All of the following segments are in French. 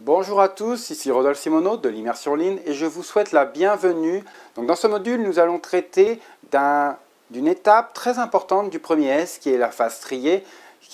Bonjour à tous, ici Rodolphe Simoneau de l'Immersion Ligne et je vous souhaite la bienvenue. Donc dans ce module, nous allons traiter d'une étape très importante du premier S qui est la phase triée,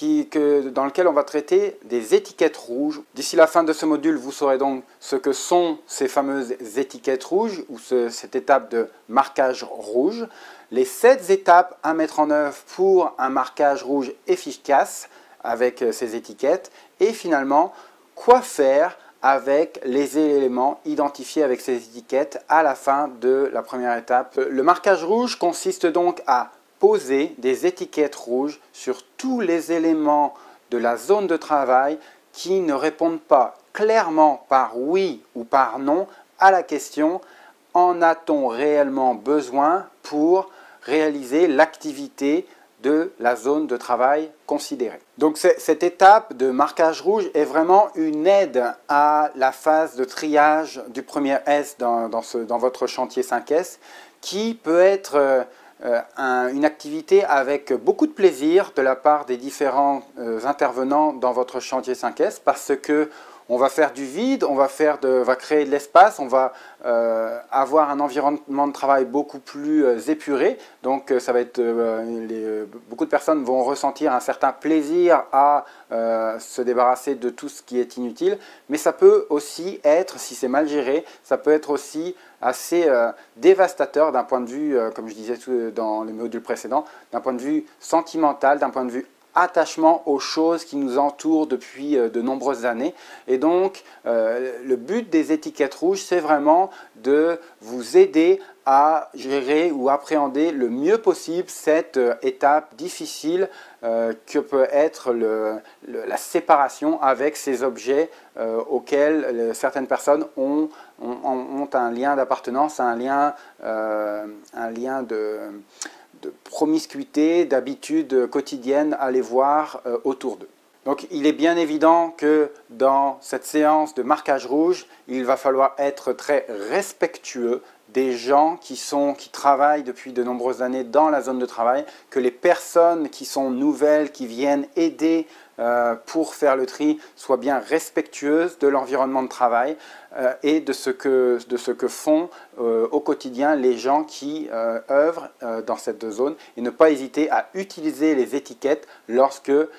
dans laquelle on va traiter des étiquettes rouges. D'ici la fin de ce module, vous saurez donc ce que sont ces fameuses étiquettes rouges ou cette étape de marquage rouge, les 7 étapes à mettre en œuvre pour un marquage rouge efficace avec ces étiquettes et finalement, quoi faire avec les éléments identifiés avec ces étiquettes à la fin de la première étape. Le marquage rouge consiste donc à poser des étiquettes rouges sur tous les éléments de la zone de travail qui ne répondent pas clairement par oui ou par non à la question « En a-t-on réellement besoin pour réaliser l'activité de la zone de travail considérée ?» Donc cette étape de marquage rouge est vraiment une aide à la phase de triage du premier S dans votre chantier 5S qui peut être une activité avec beaucoup de plaisir de la part des différents intervenants dans votre chantier 5S parce que on va faire du vide, on va créer de l'espace, on va avoir un environnement de travail beaucoup plus épuré. Donc ça va être, beaucoup de personnes vont ressentir un certain plaisir à se débarrasser de tout ce qui est inutile. Mais ça peut aussi être, si c'est mal géré, ça peut être aussi assez dévastateur d'un point de vue, comme je disais dans le module précédent, d'un point de vue sentimental, d'un point de vue attachement aux choses qui nous entourent depuis de nombreuses années. Et donc, le but des étiquettes rouges, c'est vraiment de vous aider à gérer ou appréhender le mieux possible cette étape difficile que peut être la séparation avec ces objets auxquels certaines personnes ont un lien d'appartenance, un lien de promiscuité, d'habitude quotidienne à les voir autour d'eux. Donc il est bien évident que dans cette séance de marquage rouge, il va falloir être très respectueux des gens qui travaillent depuis de nombreuses années dans la zone de travail, que les personnes qui sont nouvelles, qui viennent aider pour faire le tri, soient bien respectueuses de l'environnement de travail et de ce que font au quotidien les gens qui œuvrent dans cette zone et ne pas hésiter à utiliser les étiquettes lorsqu'on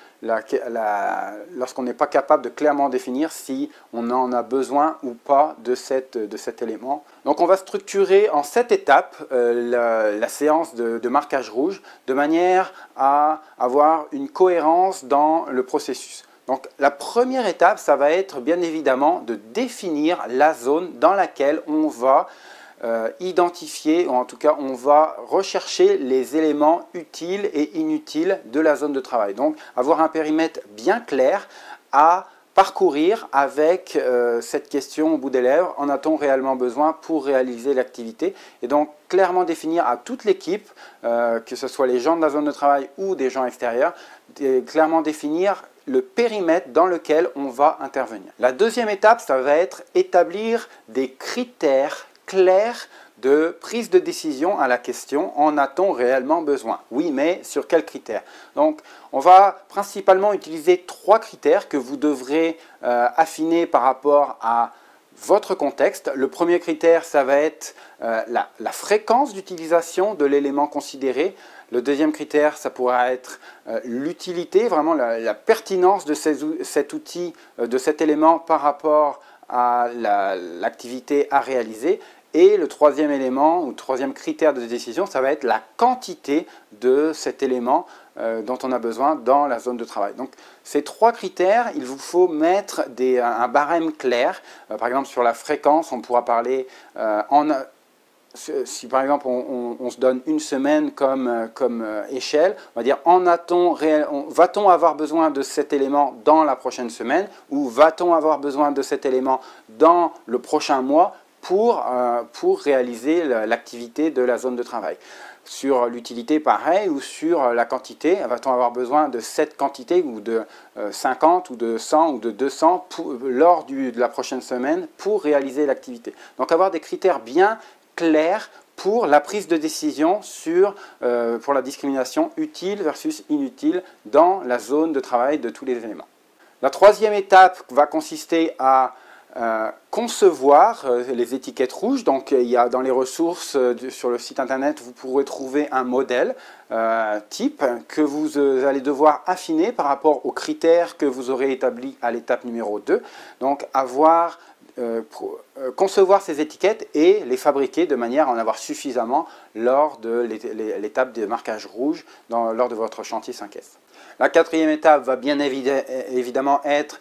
n'est pas capable de clairement définir si on en a besoin ou pas de cet élément. Donc on va structurer en 7 étapes la séance de marquage rouge de manière à avoir une cohérence dans le processus. Donc la première étape, ça va être bien évidemment de définir la zone dans laquelle on va identifier, ou en tout cas on va rechercher les éléments utiles et inutiles de la zone de travail. Donc avoir un périmètre bien clair à parcourir avec cette question au bout des lèvres, en a-t-on réellement besoin pour réaliser l'activité? Et donc clairement définir à toute l'équipe, que ce soit les gens de la zone de travail ou des gens extérieurs, clairement définir le périmètre dans lequel on va intervenir. La deuxième étape, ça va être établir des critères clairs de prise de décision à la question « En a-t-on réellement besoin ?» Oui, mais sur quels critères? Donc, on va principalement utiliser 3 critères que vous devrez affiner par rapport à votre contexte. Le premier critère, ça va être la fréquence d'utilisation de l'élément considéré. Le deuxième critère, ça pourra être l'utilité, vraiment la pertinence de cet outil, de cet élément par rapport à l'activité à réaliser. Et le troisième élément, ou troisième critère de décision, ça va être la quantité de cet élément dont on a besoin dans la zone de travail. Donc ces 3 critères, il vous faut mettre un barème clair. Par exemple, sur la fréquence, on pourra parler si par exemple on se donne une semaine comme échelle, on va dire va-t-on avoir besoin de cet élément dans la prochaine semaine ou va-t-on avoir besoin de cet élément dans le prochain mois pour réaliser l'activité de la zone de travail. Sur l'utilité, pareil, ou sur la quantité, va-t-on avoir besoin de cette quantité, ou de 50, ou de 100, ou de 200 lors de la prochaine semaine pour réaliser l'activité. Donc avoir des critères bien clairs pour la prise de décision pour la discrimination utile versus inutile dans la zone de travail de tous les éléments. La troisième étape va consister à concevoir les étiquettes rouges. Donc il y a dans les ressources sur le site internet, vous pourrez trouver un modèle type que vous allez devoir affiner par rapport aux critères que vous aurez établis à l'étape numéro 2. Donc concevoir ces étiquettes et les fabriquer de manière à en avoir suffisamment lors de l'étape de marquage rouge lors de votre chantier 5S. La quatrième étape va bien évidemment être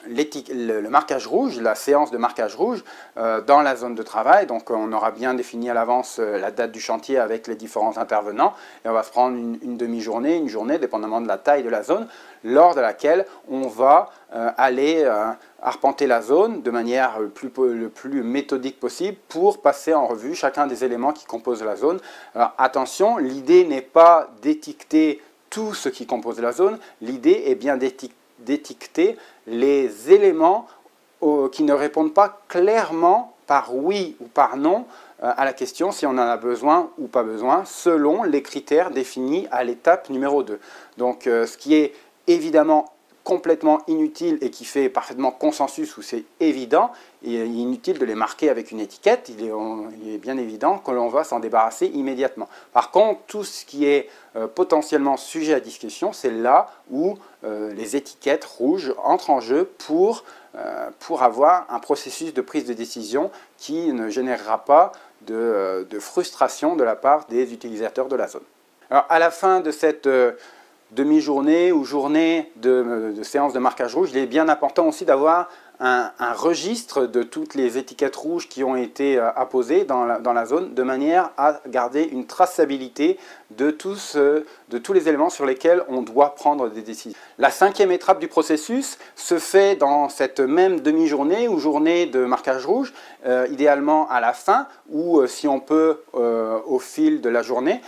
le marquage rouge, la séance de marquage rouge dans la zone de travail. Donc on aura bien défini à l'avance la date du chantier avec les différents intervenants et on va se prendre une demi-journée, une journée, dépendamment de la taille de la zone, lors de laquelle on va aller arpenter la zone de manière le plus méthodique possible pour passer en revue chacun des éléments qui composent la zone. Alors attention, l'idée n'est pas d'étiqueter tout ce qui compose la zone, l'idée est bien d'étiqueter les éléments qui ne répondent pas clairement par oui ou par non à la question si on en a besoin ou pas besoin, selon les critères définis à l'étape numéro 2. Donc ce qui est évidemment complètement inutile et qui fait parfaitement consensus où c'est évident, il est inutile de les marquer avec une étiquette, il est bien évident que l'on va s'en débarrasser immédiatement. Par contre, tout ce qui est potentiellement sujet à discussion, c'est là où les étiquettes rouges entrent en jeu pour avoir un processus de prise de décision qui ne générera pas de frustration de la part des utilisateurs de la zone. Alors, à la fin de cette demi-journée ou journée de séance de marquage rouge, il est bien important aussi d'avoir un registre de toutes les étiquettes rouges qui ont été apposées dans la zone, de manière à garder une traçabilité de tous les éléments sur lesquels on doit prendre des décisions. La cinquième étape du processus se fait dans cette même demi-journée ou journée de marquage rouge, idéalement à la fin, ou si on peut au fil de la journée,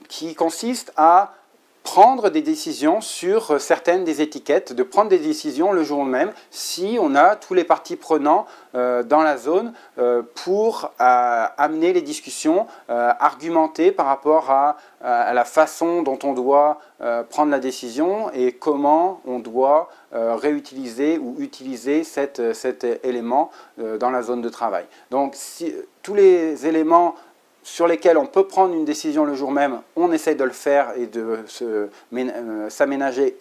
qui consiste à prendre des décisions sur certaines des étiquettes, de prendre des décisions le jour même si on a tous les parties prenants dans la zone pour amener les discussions, argumenter par rapport à la façon dont on doit prendre la décision et comment on doit réutiliser ou utiliser cet élément dans la zone de travail. Donc tous les éléments sur lesquels on peut prendre une décision le jour même, on essaie de le faire et de s'aménager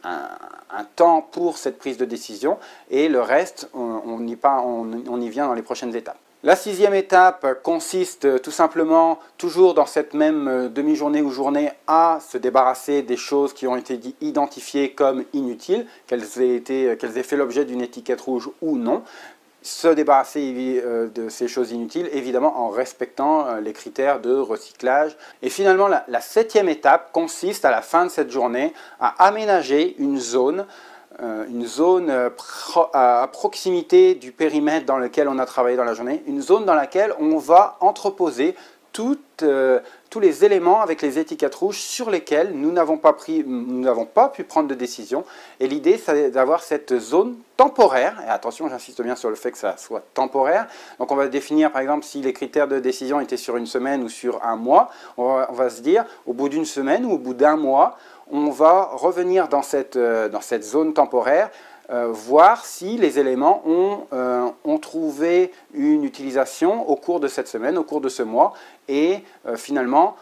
un temps pour cette prise de décision, et le reste, on y vient dans les prochaines étapes. La sixième étape consiste tout simplement, toujours dans cette même demi-journée ou journée, à se débarrasser des choses qui ont été identifiées comme inutiles, qu'elles aient fait l'objet d'une étiquette rouge ou non. Se débarrasser de ces choses inutiles, évidemment en respectant les critères de recyclage. Et finalement, la septième étape consiste à la fin de cette journée à aménager une zone à proximité du périmètre dans lequel on a travaillé dans la journée, une zone dans laquelle on va entreposer tous les éléments avec les étiquettes rouges sur lesquels nous n'avons pas pu prendre de décision. Et l'idée, c'est d'avoir cette zone temporaire, et attention, j'insiste bien sur le fait que ça soit temporaire. Donc on va définir, par exemple, si les critères de décision étaient sur une semaine ou sur un mois, on va se dire, au bout d'une semaine ou au bout d'un mois, on va revenir dans cette zone temporaire, voir si les éléments ont trouvé une utilisation au cours de cette semaine, au cours de ce mois, et finalement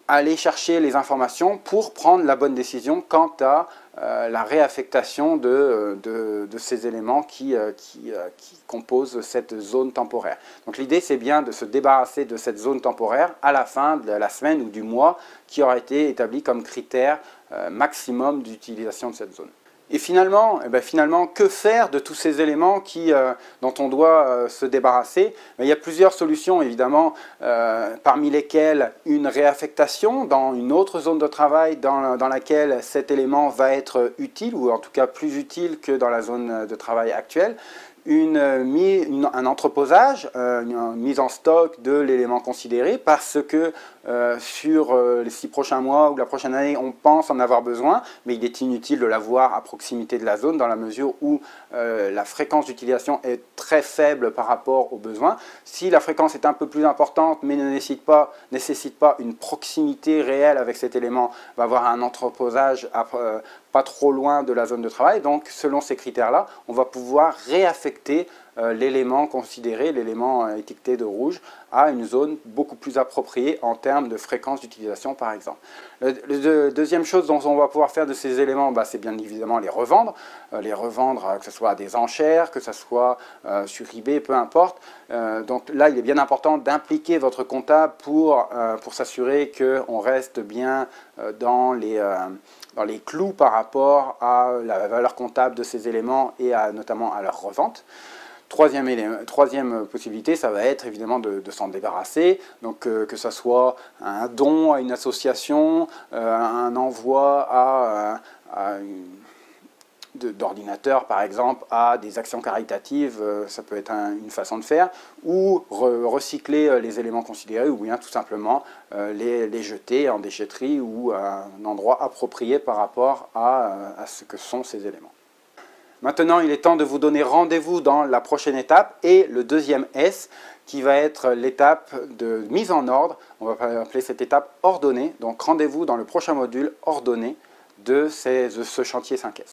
aller chercher les informations pour prendre la bonne décision quant à la réaffectation de ces éléments qui composent cette zone temporaire. Donc l'idée, c'est bien de se débarrasser de cette zone temporaire à la fin de la semaine ou du mois qui aura été établi comme critère maximum d'utilisation de cette zone. Et finalement, que faire de tous ces éléments dont on doit se débarrasser? Il y a plusieurs solutions, évidemment, parmi lesquelles une réaffectation dans une autre zone de travail dans laquelle cet élément va être utile, ou en tout cas plus utile que dans la zone de travail actuelle. Un entreposage, une mise en stock de l'élément considéré, parce que sur les 6 prochains mois ou la prochaine année, on pense en avoir besoin, mais il est inutile de l'avoir à proximité de la zone dans la mesure où la fréquence d'utilisation est très faible par rapport aux besoins. Si la fréquence est un peu plus importante, mais ne nécessite pas une proximité réelle avec cet élément, on va avoir un entreposage pas trop loin de la zone de travail. Donc selon ces critères-là, on va pouvoir réaffecter l'élément considéré, l'élément étiqueté de rouge, à une zone beaucoup plus appropriée en termes de fréquence d'utilisation par exemple. Deuxième chose dont on va pouvoir faire de ces éléments, c'est bien évidemment les revendre, que ce soit à des enchères, que ce soit sur eBay, peu importe. Donc là, il est bien important d'impliquer votre comptable pour s'assurer qu'on reste bien dans les clous par rapport à la valeur comptable de ces éléments et notamment à leur revente. Troisième possibilité, ça va être évidemment de s'en débarrasser, donc que ce soit un don à une association, un envoi d'ordinateurs par exemple à des actions caritatives, ça peut être une façon de faire, ou recycler les éléments considérés, ou bien tout simplement les jeter en déchetterie ou à un endroit approprié par rapport à ce que sont ces éléments. Maintenant, il est temps de vous donner rendez-vous dans la prochaine étape et le deuxième S qui va être l'étape de mise en ordre. On va appeler cette étape ordonnée. Donc rendez-vous dans le prochain module ordonné de ce chantier 5S.